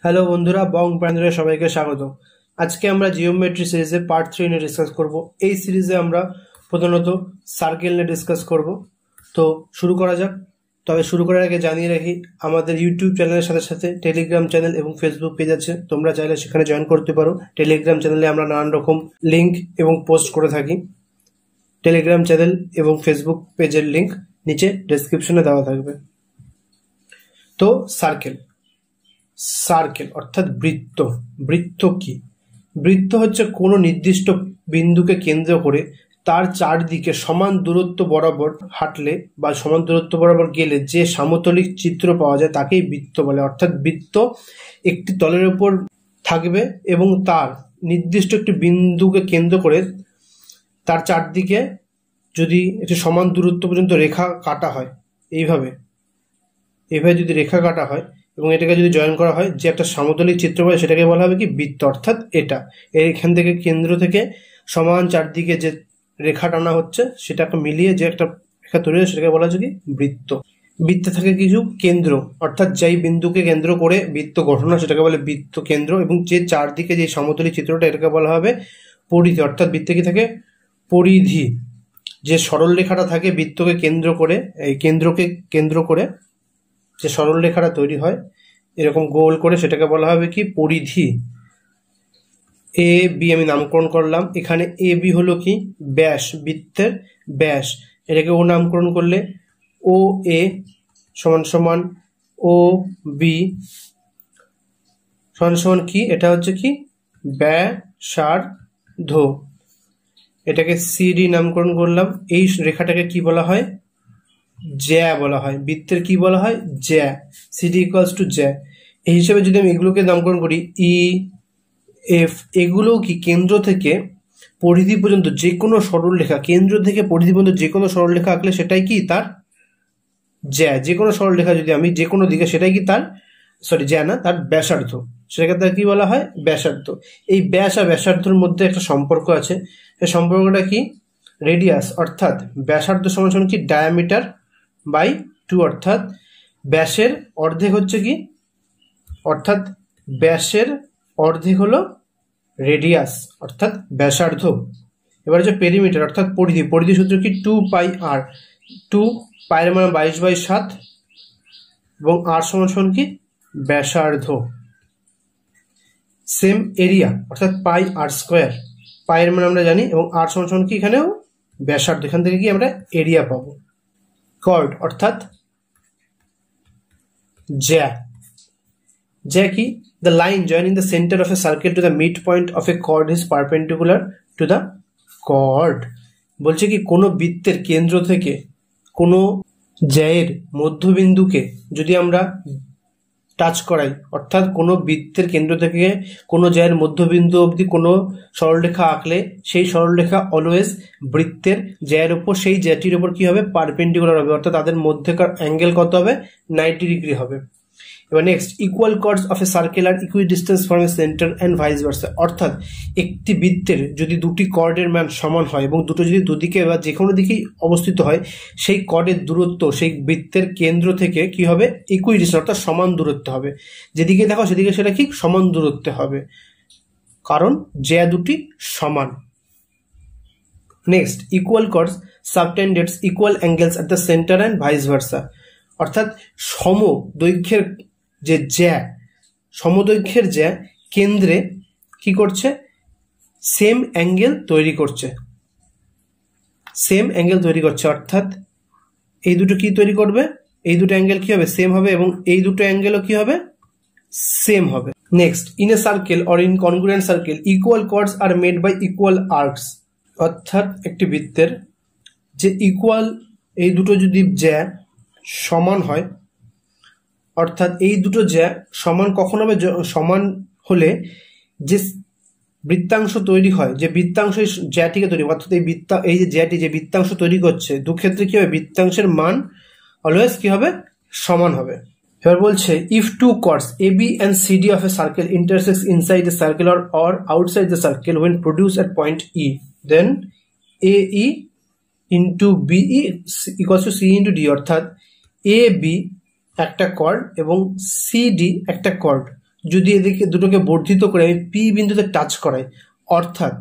Hello বন্ধুরা, বং প্রাণীরা সবাইকে স্বাগত। আজকে আমরা জিওমেট্রি সিরিজে পার্ট 3 নিয়ে ডিসকাস করব। এই সিরিজে আমরা প্রধানত সার্কেল নিয়ে ডিসকাস করব। তো শুরু করা যাক। তবে শুরু করার আগে জানিয়ে রাখি, আমাদের ইউটিউব চ্যানেলের সাথে সাথে টেলিগ্রাম চ্যানেল এবং ফেসবুক পেজ আছে, তোমরা চাইলে সেখানে জয়েন করতে পারো। টেলিগ্রাম চ্যানেলে আমরা নানান রকম লিঙ্ক এবং পোস্ট করে থাকি। টেলিগ্রাম চ্যানেল এবং ফেসবুক পেজের লিঙ্ক নিচে ডেসক্রিপশনে দেওয়া থাকবে। তো সার্কেল অর্থাৎ বৃত্ত। বৃত্ত কি? বৃত্ত হচ্ছে কোনো নির্দিষ্ট বিন্দুকে কেন্দ্র করে তার চারদিকে সমান দূরত্ব বরাবর হাঁটলে বা সমান দূরত্ব বরাবর গেলে যে সামতলিক চিত্র পাওয়া যায় তাকেই বৃত্ত বলে। অর্থাৎ বৃত্ত একটি তলের উপর থাকবে এবং তার নির্দিষ্ট একটি বিন্দুকে কেন্দ্র করে তার চারদিকে যদি একটি সমান দূরত্ব পর্যন্ত রেখা কাটা হয়, এইভাবে যদি রেখা কাটা হয় এবং এটাকে যদি জয়েন করা হয়, যে একটা সমতলিক চিত্র পায় সেটাকে বলা হবে কি? বৃত্ত। অর্থাৎ এখান থেকে কেন্দ্র থেকে সমান চারদিকে যে রেখা টানা হচ্ছে সেটাকে মিলিয়ে যে একটা রেখা তৈরি হয় সেটাকে বলা হচ্ছে কি? বৃত্ত। বৃত্তে থাকে কিছু কেন্দ্র, অর্থাৎ যেই বিন্দুকে কেন্দ্র করে বৃত্ত গঠন হয় সেটাকে বলে বৃত্ত কেন্দ্র, এবং যে চারদিকে যে সমতলিক চিত্রটা এটাকে বলা হবে পরিধি। অর্থাৎ বৃত্তে কি থাকে? পরিধি। যে সরল রেখাটা থাকে বৃত্তকে কেন্দ্র করে, এই কেন্দ্রকে কেন্দ্র করে যে সরল রেখাটা তৈরি হয় এরকম গোল করে, সেটাকে বলা হবে কি? পরিধি। এ বি আমি নামকরণ করলাম। এখানে এ বি হলো কি? ব্যাস, বৃত্তের ব্যাস। এটাকে ও নামকরণ করলে ও এ সমান সমান ও বি সমান সমান কি? এটা হচ্ছে কি? ব্যাসার্ধ। এটাকে সিডি নামকরণ করলাম। এই রেখাটাকে কি বলা হয়? জ্যা বলা হয়। বৃত্তের কি বলা হয়? জ্যা। সিডি ইকুয়ালস টু জ্যা। এই হিসেবে যদি আমি এগুলোকে নামকরণ করি ই এফ, এগুলো কি কেন্দ্র থেকে পরিধি পর্যন্ত যে কোনো সরল রেখা, কেন্দ্র থেকে পরিধি পর্যন্ত যে কোনো সরল রেখা আঁকলে সেটাই কি? তার জ্যা। যে কোনো সরল রেখা যদি আমি যে কোনো দিকে, সেটাই কি? তার জ্যা না, তার ব্যাসার্ধ। সেটাকে তার কি বলা হয়? ব্যাসার্ধ। এই ব্যাস আর ব্যাসার্ধের মধ্যে একটা সম্পর্ক আছে। এই সম্পর্কটা কি? রেডিয়াস। অর্থাৎ ব্যাসার্ধ সমান সমান কি? Diameter by 2। অর্থাৎ ব্যাসের অর্ধেক হচ্ছে কি? অর্থাৎ ব্যাসের অর্ধেক হলো রেডিয়াস, অর্থাৎ ব্যাসার্ধ। এবার হচ্ছে পেরিমিটার অর্থাৎ পরিধি। পরিধি সূত্র কি? 2 পাই আর। 2 পাইয়ের মান 22/7 এবং আর সমান সমান কি? ব্যাসার্ধ। সেম এরিয়া অর্থাৎ পাই আর স্কোয়ার। পাইয়ের মান আমরা জানি এবং আর সমান সমান কি? এখানেও ব্যাসার্ধ। এখান থেকে কি আমরা এরিয়া পাবো। কর্ড অর্থাৎ জ্যা। জ্যা কি? The line joining the center of a circle to the midpoint of a chord is perpendicular to the chord. বলছে কি? কোনো বৃত্তের কেন্দ্র থেকে কোনো জ্যায়ের মধ্যবিন্দুকে যদি আমরা টাচ করাই, অর্থাৎ কোনো বৃত্তের কেন্দ্র থেকে কোনো জ্যায়ের মধ্যবিন্দু অবধি কোনো সরলরেখা আঁকলে সেই সরলরেখা অলওয়েজ বৃত্তের জ্যায়ের উপর, সেই জ্যাটির উপর কি হবে? পারপেন্ডিকুলার হবে। অর্থাৎ তাদের মধ্যেকার অ্যাঙ্গেল কত হবে? 90 ডিগ্রি হবে। এবার next, equal chords of a circle are equidistance from a centre and vice versa. অর্থাৎ একটি বৃত্তের যদি দুটি কর্ডের মান সমান হয় এবং দুটো যদি দুদিকে বা যে কোনো দিকেই অবস্থিত হয়, সেই কর্ডের দূরত্ব সেই বৃত্তের কেন্দ্র থেকে কি হবে? ইকুইডিস্টেন্স অর্থাৎ সমান দূরত্ব হবে। যেদিকে দেখো সেদিকে সেটা কি? সমান দূরত্বে হবে, কারণ জ্যা দুটি সমান। Next, equal chords subtends equal angles at the centre and vice versa. অর্থাৎ সমদৈর্ঘ্যের যে জ্যা, সমদৈর্ঘ্যের জ্যা কেন্দ্রে কি করছে? সেম অ্যাঙ্গেল তৈরি করছে। সেম অ্যাঙ্গেল তৈরি করছে অর্থাৎ এই দুটো কি তৈরি করবে? এই দুটো অ্যাঙ্গেল কি হবে? সেম হবে, এবং এই দুটো অ্যাঙ্গেলও কি হবে? সেম হবে। Next, in a circle or in congruent circle equal chords are made by equal arcs. অর্থাৎ একটি বৃত্তের যে ইকুয়াল, এই দুটো যদি জ্যা সমান হয়, অর্থাৎ এই দুটো জ্যা সমান কখন হবে? সমান হলে যে বৃত্তাংশ তৈরি হয়, যে বৃত্তাংশ জ্যাটিকে তৈরি, অর্থাৎ এই যে জ্যাটি যে বৃত্তাংশ তৈরি করছে, দুক্ষেত্রে কি হবে? বৃত্তাংশের মান অলওয়েজ কি হবে? সমান হবে। এবার বলছে, if two chords A B and CD of a circle intersects inside a circle or outside the circle when produced at point E, then AE into BE equals to C into D। অর্থাৎ A B একটা cord এবং CD একটা cord যদি এদিকে দুটোকে বর্ধিত করে আমি পি বিন্দুতে টাচ করাই, অর্থাৎ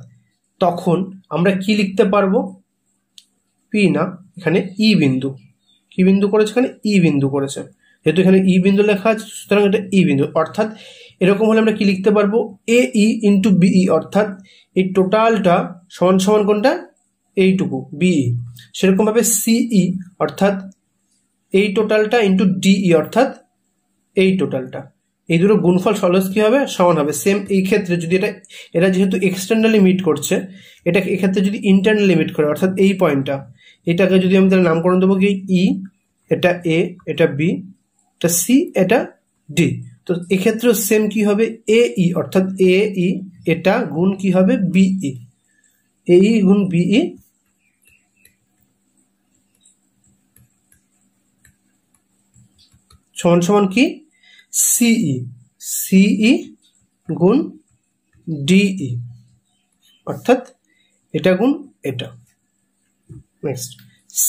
তখন আমরা কি লিখতে পারবো, পি না, এখানে ই বিন্দু, কি বিন্দু করেছে, এখানে ই বিন্দু করেছে, যেহেতু এখানে ই বিন্দু লেখা আছে সুতরাং এটা ই বিন্দু। অর্থাৎ এরকম হলে আমরা কি লিখতে পারবো, এ ই ইন্টু বিই, অর্থাৎ এই টোটালটা সমান সমান কোনটা, এইটুকু বিই। সেরকম ভাবে সিই অর্থাৎ এই টোটালটা ইন্টু ডিই অর্থাৎ এই টোটালটা, এই দুটো গুণফল সলস কি হবে, সমান হবে। সেম এই ক্ষেত্রে যদি এটা যেহেতু এক্সটার্নালি মিট করছে, এটা এক্ষেত্রে যদি ইন্টারনালি মিট করে অর্থাৎ এই পয়েন্টটা, এটাকে যদি আমি তাহলে নামকরণ দেবো কি ই, এটা এ, এটা বি, এটা সি, এটা ডি। তো এক্ষেত্রেও সেম কি হবে, এ ই অর্থাৎ এ ই, এটা গুণ কি হবে বিই, এ ই গুণ বিই সমান সমান কি সিই, সিই গুণ ডিই অর্থাৎ এটা গুণ এটা। নেক্সট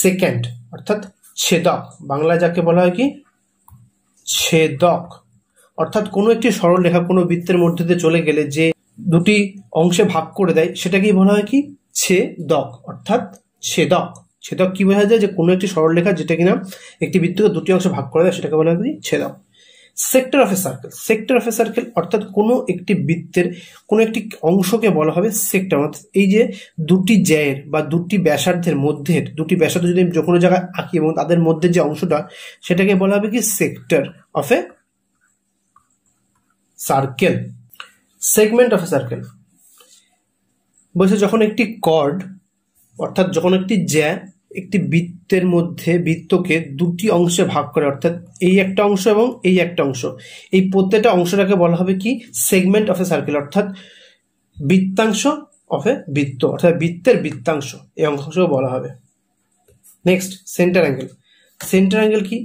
সেকেন্ড অর্থাৎ ছেদক, বাংলা যাকে বলা হয় কি ছেদক, অর্থাৎ কোনো একটি সরলরেখা কোনো বৃত্তের মধ্যে দিয়ে চলে গেলে যে দুটি অংশে ভাগ করে দেয় সেটাকেই বলা হয় কি ছেদক অর্থাৎ ছেদক। ছেদক কি বোঝা যায়, যে কোনো একটি সরলরেখা যেটা কিনা একটি বৃত্তকে দুটি অংশে ভাগ করে দেয় সেটাকে বলা হয় কি ছেদক। Sector of a circle, sector of a circle অর্থাৎ কোনো একটি বৃত্তের কোনো একটি অংশকে বলা হবে সেক্টর। অর্থাৎ এই যে দুটি জ্যায়ের বা দুটি ব্যাসার্ধের মধ্যের দুটি ব্যাসার্ধ যদি যে কোনো জায়গায় আঁকি এবং তাদের মধ্যে যে অংশটা সেটাকে বলা হবে কি sector of a circle. Segment of a circle বলছে যখন একটি কর্ড অর্থাৎ যখন একটি জ্যা একটি বৃত্তের মধ্যে বৃত্তকে দুটি অংশে ভাগ করে, অর্থাৎ এই একটা অংশ এবং এই একটা অংশ, এই প্রত্যেকটা অংশটাকে বলা হবে কি সেগমেন্ট অফ এ সার্কেল অর্থাৎ বৃত্তাংশ অফ এ বৃত্ত, অর্থাৎ বৃত্তের বৃত্তাংশ এই অংশকে বলা হবে। Next centre angle, centre angle কি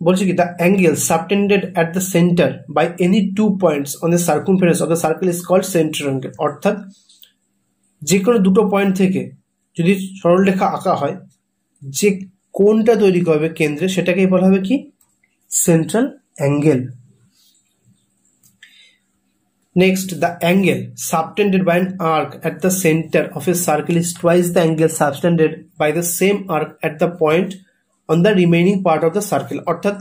বলছে কি the angle subtended at the centre by any two points on the circumference of the circle is called centre angle. অর্থাৎ যে কোনো দুটো পয়েন্ট থেকে যদি সরলরেখা আঁকা হয়, যে কোণটা তৈরি করবে কেন্দ্রে সেটাকেই বলা হবে কি central angle. Next the angle subtended by an arc at the centre of a circle is twice the angle subtended by the same arc at the point on the remaining part of the circle. অর্থাৎ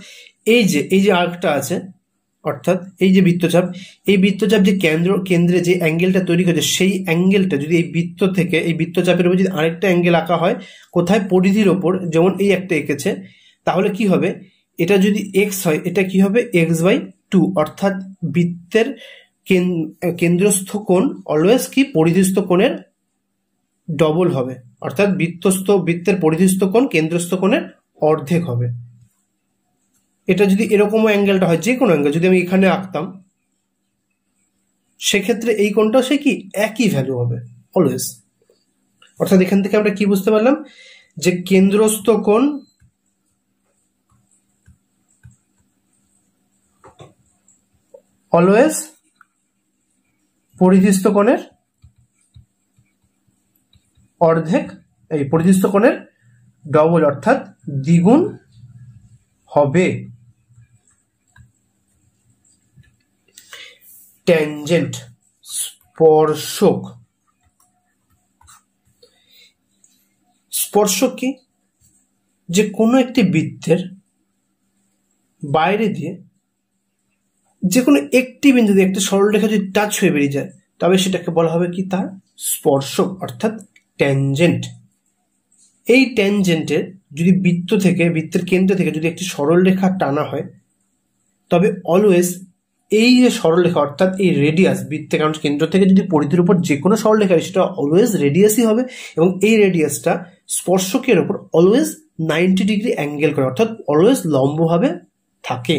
এই যে আর্কটা আছে, অর্থাৎ এই যে বৃত্তচাপ, এই বৃত্তচাপ যে কেন্দ্রে যে অ্যাঙ্গেলটা তৈরি করেছে সেই অ্যাঙ্গেলটা যদি এই বৃত্ত থেকে এই বৃত্তচাপের উপর যদি আরেকটা অ্যাঙ্গেল আঁকা হয় কোথায়, পরিধির ওপর, যেমন এই একটা এঁকেছে, তাহলে কি হবে, এটা যদি এক্স হয় এটা কি হবে এক্স বাই টু, অর্থাৎ বৃত্তের কেন্দ্রস্থ কোণ অলওয়েজ কি পরিধিস্থ কোণের ডবল হবে, অর্থাৎ বৃত্তের পরিধিস্থ কোণ কেন্দ্রস্থ কোণের অর্ধেক হবে। এটা যদি এরকম অ্যাঙ্গেলটা হয়, যে কোনো অ্যাঙ্গেল যদি আমি এখানে আঁকতাম সেক্ষেত্রে এই কোণটাও সে কি একই ভ্যালু হবে অলওয়েজ। অর্থাৎ এখান থেকে আমরা কি বুঝতে পারলাম, যে কেন্দ্রস্থ কোণ অলওয়েজ পরিধিস্থ কোণের অর্ধেক, এই পরিধিস্থ কোণের ডবল অর্থাৎ দ্বিগুণ হবে। ট্যানজেন্ট স্পর্শক, স্পর্শক কি, যে কোনো একটি বৃত্তের বাইরে দিয়ে যে কোনো একটি বিন্দু দিয়ে একটি সরলরেখা যদি টাচ হয়ে বেরিয়ে যায় তবে সেটাকে বলা হবে কি তার স্পর্শক অর্থাৎ ট্যানজেন্ট। এই ট্যানজেন্টের যদি বৃত্তের কেন্দ্র থেকে যদি একটি সরলরেখা টানা হয় তবে অলওয়েজ এই যে সরলরেখা অর্থাৎ এই রেডিয়াস বৃত্তের কেন্দ্র থেকে যদি পরিধির উপর যে কোনো সরলরেখা সেটা অলওয়েজ রেডিয়াসই হবে এবং এই রেডিয়াসটা স্পর্শকের উপর অলওয়েজ 90 ডিগ্রি অ্যাঙ্গেল করে, অর্থাৎ অলওয়েজ লম্বভাবে থাকে।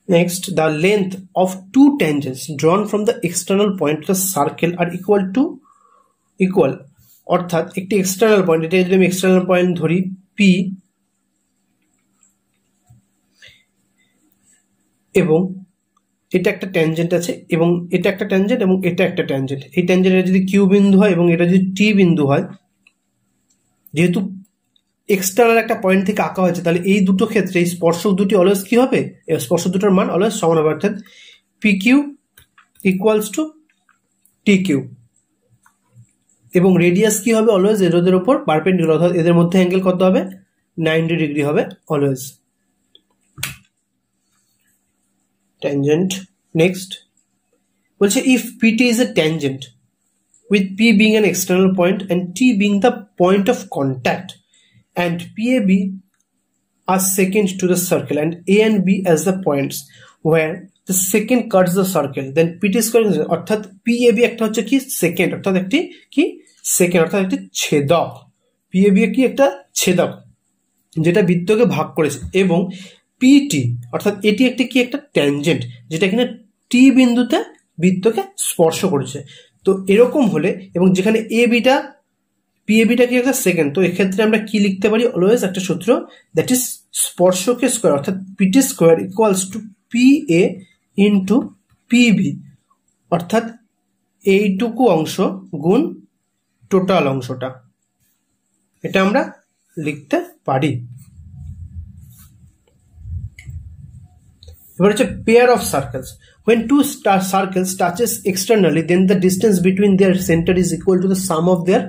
Next, the length of two tangents drawn from the external point to the circle are equal অর্থাৎ একটি এক্সটার্নাল পয়েন্ট, এটা যদি আমি এক্সটার্নাল পয়েন্ট ধরি P এবং এটা একটা ট্যানজেন্ট আছে এবং এটা একটা ট্যানজেন্ট এবং এটা একটা ট্যানজেন্ট, এই ট্যানজেন্টটা যদি কিউ বিন্দু হয় এবং এটা যদি টি বিন্দু হয়, যেহেতু এক্সটার্নাল একটা পয়েন্ট থেকে আঁকা হয়েছে, তাহলে এই দুটো ক্ষেত্রে এই স্পর্শক দুটি অলওয়েজ কি হবে, স্পর্শক দুটোর মান অলওয়েজ সমান হবে, অর্থাৎ P Q equals to T Q. এবং রেডিয়াস কি হবে, অলওয়েজ এদের উপর পারপেন্ডিকুলার, অর্থাৎ এদের মধ্যে অ্যাঙ্গেল কত হবে, 90 ডিগ্রি হবে অলওয়েজ। ট্যানজেন্ট নেক্সট বলছে if PT is a tangent with P being an external point and T being the point of contact and PAB are secant to the circle and A and B as the points where the secant cuts the circle, then PT square অর্থাৎ PAB একটা হচ্ছে কি second, অর্থাৎ একটি কি second, অর্থাৎ একটি ছেদক। PAB কি একটা ছেদক যেটা বৃত্তকে ভাগ করেছে, এবং PT অর্থাৎ এটি একটি কি একটা ট্যানজেন্ট যেটা এখানে T বিন্দুতে বৃত্তকে স্পর্শ করেছে। তো এরকম হলে এবং যেখানে পিএবিটা কি একটা সেকেন্ড, তো এক্ষেত্রে আমরা কি লিখতে পারি, অলওয়েজ একটা সূত্র, দ্যাট ইজ স্পর্শকের স্কোয়ার অর্থাৎ PT square equals to PA into PB, অর্থাৎ এইটুকু অংশ গুণ টোটাল অংশটা, এটা আমরা লিখতে পারি। এবার হচ্ছে pair of circles, when two circles touches externally then the distance between their center is equal to the sum of their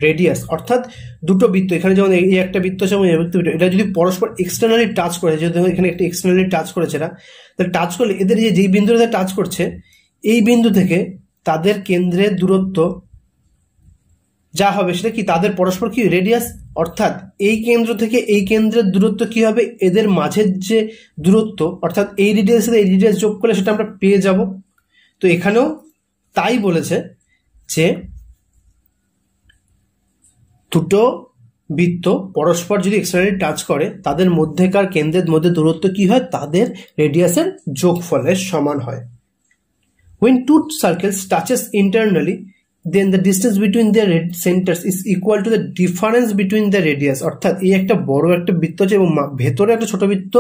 radius, অর্থাৎ দুটো বৃত্ত, এখানে যেমন এই একটা বৃত্ত আছে এবং এই বৃত্ত, এটা যদি পরস্পর এক্সটার্নালি টাচ করে, যেহেতু এখানে একটা এক্সটার্নালি টাচ করেছে এরা, তাহলে টাচ করলে এদের যেই বিন্দুতে টাচ করছে এই বিন্দু থেকে তাদের কেন্দ্রের দূরত্ব যা হবে সেটা কি তাদের পরস্পর কি রেডিয়াস, অর্থাৎ এই কেন্দ্র থেকে এই কেন্দ্রের দূরত্ব কি হবে, এদের মাঝের যে দূরত্ব, অর্থাৎ এই রেডিয়াস সাথে এই রেডিয়াস যোগ করলে সেটা আমরা পেয়ে যাব। তো এখানেও তাই বলেছে যে দুটো বৃত্ত পরস্পর যদি এক্সটার্নালি টাচ করে তাদের মধ্যেকার কেন্দ্রের মধ্যে দূরত্ব কি হয়, তাদের রেডিয়াসের যোগফলের সমান হয়। when two circles touches internally then the distance between their centers is equal to the difference between the radius, অর্থাৎ এই একটা বড় একটা বৃত্ত আছে এবং ভেতরে একটা ছোট বৃত্ত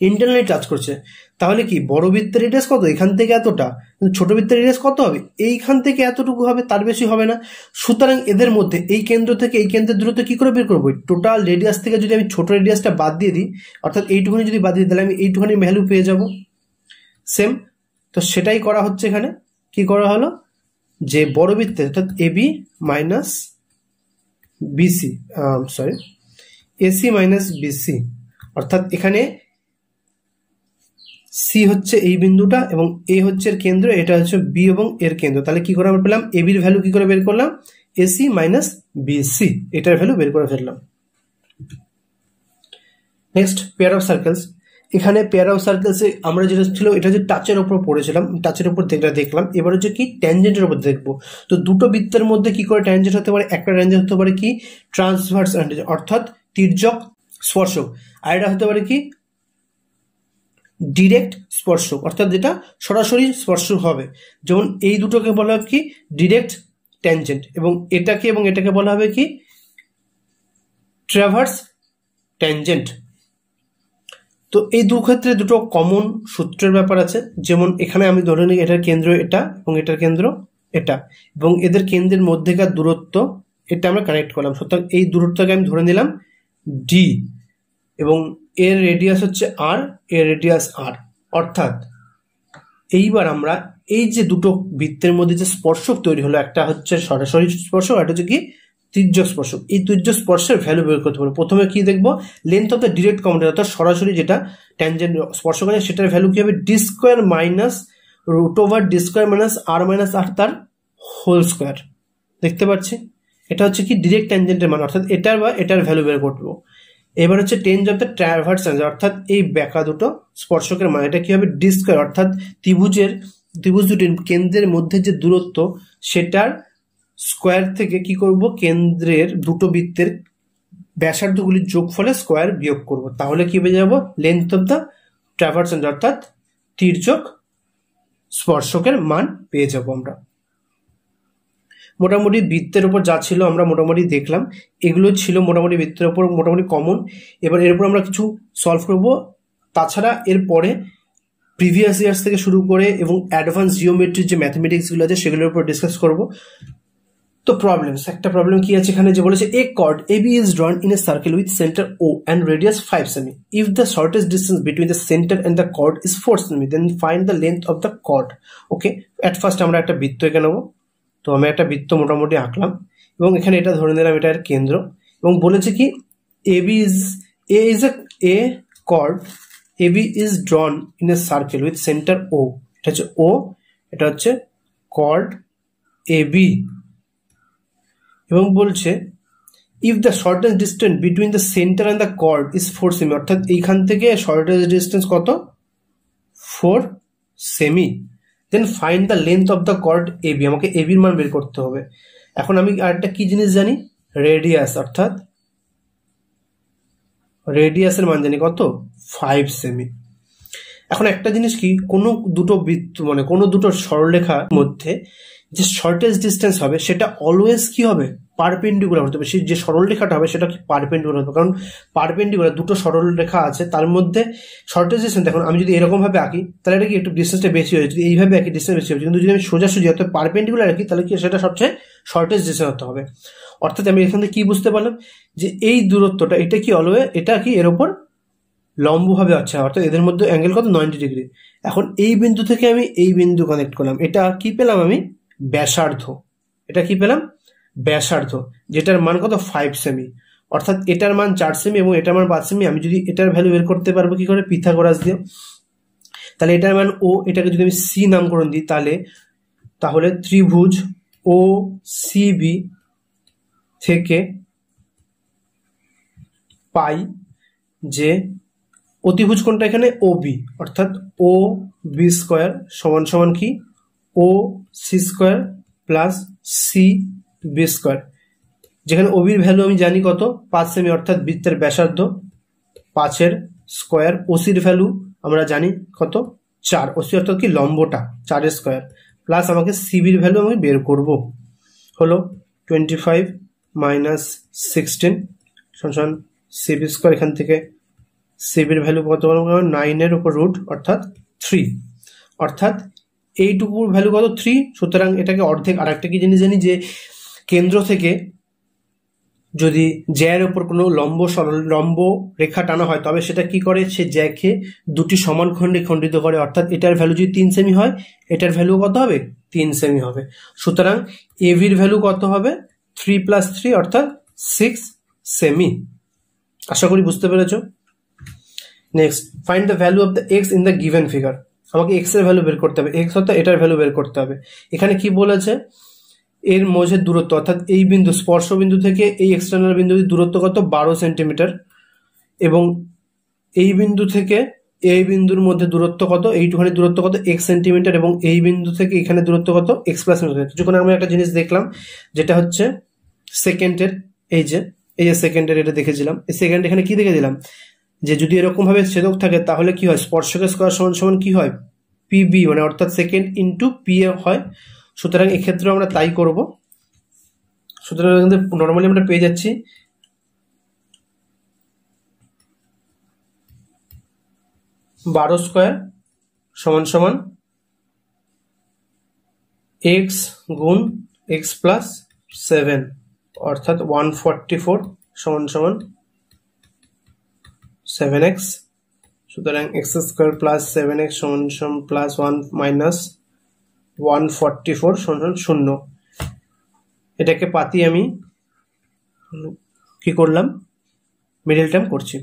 ইন্টারনালি টাচ করছে, তাহলে কি বড় বৃত্তের রেডিয়াস কত, এখান থেকে এতটা, ছোট বৃত্তের রেডিয়াস কত হবে, এইখান থেকে এতটুকু হবে, তার বেশি হবে না। সুতরাং এদের মধ্যে এই কেন্দ্র থেকে এই কেন্দ্রের দূরত্ব কি করে বের করবো, টোটাল রেডিয়াস থেকে যদি আমি ছোট রেডিয়াসটা বাদ দিয়ে দিই, অর্থাৎ এইটুখানি যদি বাদ দিয়ে তাহলে আমি এইটুখানি ভ্যালু পেয়ে যাব সেম। তো সেটাই করা হচ্ছে এখানে, কি করা হলো যে বড় বৃত্তে অর্থাৎ AB minus BC AC minus BC, অর্থাৎ এখানে সি হচ্ছে এই বিন্দুটা এবং এ হচ্ছে এর কেন্দ্র, এটা হচ্ছে বি এবং এর কেন্দ্র, তাহলে কি করে আমরা পেলাম, এবির ভ্যালু কি করে বের করলাম, এসি মাইনাস বিসি, এটার ভ্যালু বের করে ফেললাম। নেক্সট পেয়ার অফ সার্কেলস, এখানে পেয়ার অফ সার্কেলসে আমরা যেটা ছিল এটা হচ্ছে টাচের উপর পড়েছিলাম, টাচের উপর দেখলাম, এবার হচ্ছে কি ট্যানজেন্টের উপর দেখবো। তো দুটো বৃত্তের মধ্যে কি করে ট্যানজেন্ট হতে পারে, একটা ট্যানজেন্ট হতে পারে কি ট্রান্সভার্স অর্থাৎ তির্যক স্পর্শক, আর এটা হতে পারে কি ডিরেক্ট স্পর্শক, অর্থাৎ যেটা সরাসরি স্পর্শক হবে, যেমন এই দুটোকে বলা হবে কি ডিরেক্ট ট্যানজেন্ট এবং এটাকে বলা হবে কি ট্রাভার্স ট্যানজেন্ট। তো এই দু ক্ষেত্রে দুটো কমন সূত্রের ব্যাপার আছে, যেমন এখানে আমি ধরে নিই এটার কেন্দ্র এটা এবং এটার কেন্দ্র এটা, এবং এদের কেন্দ্রের মধ্যেকার দূরত্ব এটা আমরা কানেক্ট করলাম, সুতরাং এই দূরত্বকে আমি ধরে নিলাম ডি এবং এর রেডিয়াস হচ্ছে আর, এর রেডিয়াস আর, অর্থাৎ এইবার আমরা এই যে দুটো বৃত্তের মধ্যে যে স্পর্শক তৈরি হলো, একটা হচ্ছে সরাসরি স্পর্শক, একটা হচ্ছে কি তির্যক স্পর্শক, এই তির্যক স্পর্শের ভ্যালু বের করতে পারবো। প্রথমে কি দেখবো, length of the direct component অর্থাৎ সরাসরি যেটা ট্যানজেন্ট স্পর্শ করে সেটার ভ্যালু কি হবে, D square minus root over D square minus R তার হোল স্কোয়ার, দেখতে পাচ্ছি এটা হচ্ছে কি ডিরেক্ট ট্যানজেন্টের মান, অর্থাৎ এটার ভ্যালু বের করবো। এবার হচ্ছে টেঞ্জ অফ দ্য ট্রাভার্স অর্থাৎ এই বেঁকা দুটো স্পর্শকের মান, এটা কি হবে ডি স্কোয়ার, অর্থাৎ ত্রিভুজ দুটির কেন্দ্রের মধ্যে যে দূরত্ব সেটার স্কোয়ার থেকে কি করব, কেন্দ্রের দুটো বৃত্তের ব্যাসার্ধগুলির যোগফলে স্কোয়ার বিয়োগ করব, তাহলে কি পেয়ে যাব লেন্থ অফ দ্য ট্রাভার্স অর্থাৎ তির্যক স্পর্শকের মান পেয়ে যাব আমরা। মোটামুটি বৃত্তের উপর যা ছিল আমরা মোটামুটি দেখলাম, এগুলো ছিল মোটামুটি বৃত্তের উপর মোটামুটি কমন। এবার এর উপর আমরা কিছু সলভ করব, তাছাড়া এরপরে প্রিভিয়াস ইয়ার্স থেকে শুরু করে এবং অ্যাডভান্স জিওমেট্রির যে ম্যাথমেটিক্সগুলো আছে সেগুলোর উপর ডিসকাস করব। তো প্রবলেমস, একটা প্রবলেম কি আছে এখানে, যে বলেছে a chord AB is drawn in a circle with centre O and radius 5 সেমি। If the shortest distance between the centre and the chord is 4 সেমি, then find the length of the chord. Okay, at first আমরা একটা বৃত্ত এঁকে নেবো। তো আমি একটা বৃত্ত মোটামুটি আঁকলাম এবং এখানে এটা ধরে নিলাম এটা এর কেন্দ্র, এবং বলেছে কি AB is a chord AB is drawn in a circle with centre O, এটা হচ্ছে ও, এটা হচ্ছে কর্ড এবি, এবং বলছে if the shortest distance between the centre and the chord is 4 সেমি, অর্থাৎ এইখান থেকে শর্টেস্ট ডিস্টেন্স কত, 4 সেমি, then find the length of the chord AB, আমাকে এবির মান বের করতে হবে। এখন আমি আরেকটা কি জিনিস জানি, রেডিয়াস, অর্থাৎ রেডিয়াসের মান জানি কত, 5 সেমি। এখন একটা জিনিস কি, কোনো দুটো বৃত্ত মানে কোনো দুটো সরলরেখার মধ্যে যে শর্টেস্ট ডিস্টেন্স হবে সেটা অলওয়েজ কি হবে, পারপেন্ডিকুলার হতে হবে। সেই যে সরলরেখাটা হবে সেটা কি পারপেন্ডিকুলার হবে, কারণ পারপেন্ডিকুলার দুটো সরলরেখা আছে তার মধ্যে শর্টেস্ট ডিস্টেন্স, এখন আমি যদি এরকম ভাবে আঁকি তাহলে এটা কি একটু ডিস্টেন্সটা বেশি হয়েছে, যদি এইভাবে আঁকি ডিস্টেন্স বেশি হবে, কিন্তু যদি আমি সোজাসুজি অর্থাৎ পারপেন্ডিকুলার আঁকি তাহলে কি সেটা সবচেয়ে শর্টেস্ট ডিস্টেন্স হতে হবে। অর্থাৎ আমি এখান থেকে কি বুঝতে পারলাম, যে এই দূরত্বটা এটা কি অলওয়েজ, এটা কি এর ওপর লম্বভাবে আছে, অর্থাৎ এদের মধ্যে অ্যাঙ্গেল কত, 90 ডিগ্রি। এখন এই বিন্দু থেকে আমি এই বিন্দু কানেক্ট করলাম, এটা কি পেলাম আমি, ব্যাসার্ধ, এটা কি পেলাম, ব্যাসার্ধ, যেটার মান কত, 5 সেমি, অর্থাৎ এটার মান 4 সেমি এবং এটার মান 5 সেমি। আমি যদি এটার ভ্যালু বের করতে পারবো কি করে, পিথাগোরাস দিয়ে। তাহলে এটার মান ও, এটাকে যদি আমি সি নামকরণ দিই তাহলে ত্রিভুজ ও সিবি থেকে পাই যে অতিভুজ কোনটা এখানে, ও বি, অর্থাৎ ও বি স্কোয়ার সমান সমান কি, O C square plus C B square, যেখানে ও বির ভ্যালু আমি জানি কত, 5 সেমি, অর্থাৎ বৃত্তের ব্যাসার্ধ 5-এর স্কোয়ার, ওসির ভ্যালু আমরা জানি কত, 4, ওসি অর্থাৎ কি লম্বটা 4-এর স্কোয়ার, প্লাস আমাকে সিবির ভ্যালু আমি বের করব, হলো 25 মাইনাস 16 সমান সিবি স্কোয়ার, এখান থেকে সিবির ভ্যালু কত, 9-এর উপর রুট অর্থাৎ 3, অর্থাৎ এইটুকুর ভ্যালু কত, 3। সুতরাং এটাকে অর্ধেক। আর একটা কি জিনিস জানি, যে কেন্দ্র থেকে যদি জ্যার উপর কোনো লম্ব রেখা টানা হয় তবে সেটা কি করে, সে জ্যাকে দুটি সমান খণ্ডে খণ্ডিত করে, অর্থাৎ এটার ভ্যালু যদি 3 সেমি হয় এটার ভ্যালু কত হবে, 3 সেমি হবে। সুতরাং এভির ভ্যালু কত হবে, 3 + 3 অর্থাৎ 6 সেমি। আশা করি বুঝতে পেরেছো। Next, find the value of the x in the given figure. আমাকে এক্স এর ভ্যালু বের করতে হবে, এক্স অর্থাৎ এটার ভ্যালু বের করতে হবে। এখানে কি বলেছে, এর মধ্যে দূরত্ব, অর্থাৎ এই বিন্দু স্পর্শ বিন্দু থেকে এই এক্সটার্নাল বিন্দুর দূরত্ব কত, 12 সেন্টিমিটার, এবং এই বিন্দু থেকে এই বিন্দুর মধ্যে দূরত্ব কত, এইটুখানি দূরত্ব কত, x সেন্টিমিটার, এবং এই বিন্দু থেকে এখানে দূরত্ব কত, x প্লাস সেন্টিমিটার। যখন আমরা একটা জিনিস দেখলাম যেটা হচ্ছে সেকেন্ডের, এই যে সেকেন্ডের এটা দেখেছিলাম, এই সেকেন্ড এখানে কি দেখেছিলাম, যে যদি এরকম ভাবে ছেদক থাকে তাহলে কি হয়, স্পর্শকের স্কয়ার সমান সমান কি হয়, পিবি, মানে অর্থাৎ সেকেন্ড ইন্টু পি এ হয়। সুতরাং এক্ষেত্রে আমরা তাই করব। সুতরাং নর্মালি আমরা পেয়ে যাচ্ছি বারো স্কোয়ার সমান সমান এক্স গুণ এক্স প্লাস 7, অর্থাৎ 144 সমান সমান 7x। সুতরাং এক্স স্কোয়ার প্লাস 7x সমান সমান প্লাস 1 মাইনাস 144 সমান 0। এটাকে পাতি আমি কি করলাম, মিডল টার্ম করছি।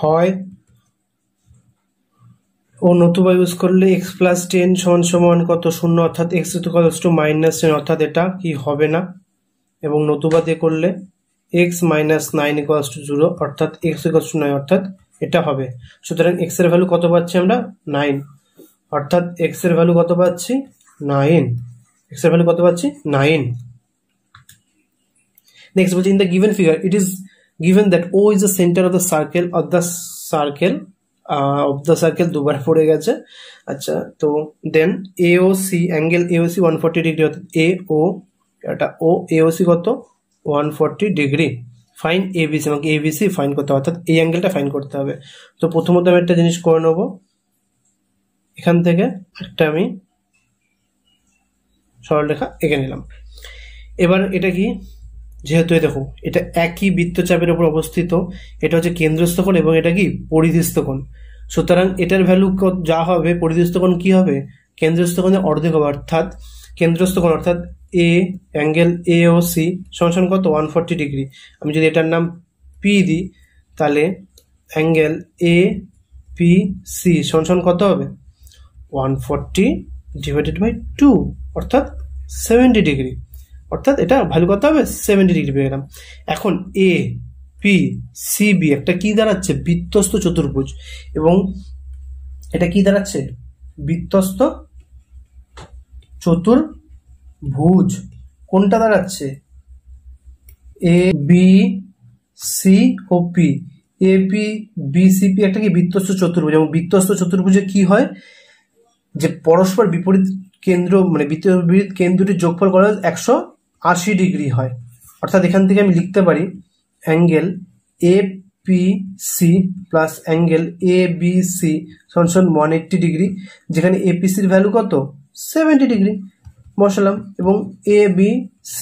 হয় ও নতুবা ইউজ করলে x প্লাস 10 সমান সমান কত, 0, অর্থাৎ x টু মাইনাস 10, অর্থাৎ এটা কি হবে না, এবং নতুবা দিয়ে করলে x মাইনাস 9 ইকুয়ালস টু 0, অর্থাৎ x ইকুয়ালস টু 9, অর্থাৎ এটা হবে। সুতরাং x এর ভ্যালু কত পাচ্ছি আমরা, 9, অর্থাৎ x এর ভ্যালু কত পাচ্ছি, 9, x এর ভ্যালু কত পাচ্ছি, 9। নেক্সট বলছে in the given figure it is given that O is the center of the circle দুবার পড়ে গেছে। আচ্ছা, তো দেন AOC অ্যাঙ্গেল AOC 140 ডিগ্রি, অর্থাৎ AOC কত 140 ডিগ্রি। ফাইন ABC, আমাকে ABC ফাইন করতে হবে, অর্থাৎ এই অ্যাঙ্গেলটা ফাইন করতে হবে। তো প্রথমত আমি একটা জিনিস করে নেবো, এখান থেকে একটা আমি সরলরেখা এঁকে নিলাম। এবার এটা কি, যেহেতু দেখো এটা একই বৃত্তচাপের উপর অবস্থিত, এটা হচ্ছে কেন্দ্রস্থ কোণ এবং এটা কি পরিধিস্থ কোণ, সুতরাং এটার ভ্যালু যা হবে পরিধিস্থ কোণ কি হবে কেন্দ্রস্থ কোণের অর্ধেক হবে, অর্থাৎ কেন্দ্রস্থ কোণ অর্থাৎ অ্যাঙ্গেল AOC সমান কত 140 ডিগ্রি। আমি যদি এটার নাম P দিই তাহলে অ্যাঙ্গেল APC সমান কত হবে 140 ডিভাইডেড বাই 2 অর্থাৎ 70 ডিগ্রি, অর্থাৎ এটা ভ্যালু কত হবে 70 ডিগ্রি পেয়ে গেলাম। এখন APCB একটা কি দাঁড়াচ্ছে বৃত্তস্থ চতুর্ভুজ, এবং এটা কি দাঁড়াচ্ছে বৃত্তস্থ চতুর্ভুজ। কোনটা দাঁড়াচ্ছে ABC ও P, APBCP একটা কি বৃত্তস্থ চতুর্ভুজ, এবং বৃত্তস্থ চতুর্ভুজে কি হয় যে পরস্পর বিপরীত কেন্দ্র মানে বিপরীত কেন্দ্রটির যোগফল করা 180 ডিগ্রি হয়, অর্থাৎ এখান থেকে আমি লিখতে পারি angle APC plus angle ABC সমান 180 ডিগ্রি, যেখানে APCর ভ্যালু কত 70 ডিগ্রি বসালাম, এবং ABC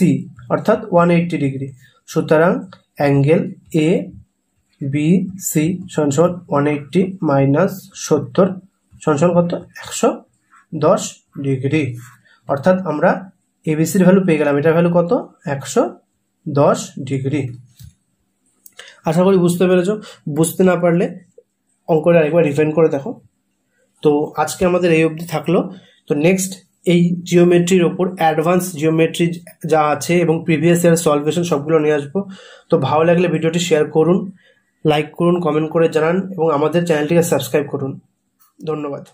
অর্থাৎ 180 ডিগ্রি, সুতরাং অ্যাঙ্গেল ABC সমান 180 মাইনাস 70 সমান কত 110 ডিগ্রি, অর্থাৎ আমরা ABCর ভ্যালু পেয়ে গেলাম, এটার ভ্যালু কত 110 ডিগ্রি। আশা করি বুঝতে পেরেছো, বুঝতে না পারলে অঙ্কটা আরেকবার রিফাইন করে দেখো। তো আজকে আমাদের এই অবধি থাকলো। তো নেক্সট এই জিওমেট্রির ওপর অ্যাডভান্স জিওমেট্রি যা আছে এবং প্রিভিয়াস ইয়ার সলভেশন সবগুলো নিয়ে আসবো। তো ভালো লাগলে ভিডিওটি শেয়ার করুন, লাইক করুন, কমেন্ট করে জানান এবং আমাদের চ্যানেলটিকে সাবস্ক্রাইব করুন। ধন্যবাদ।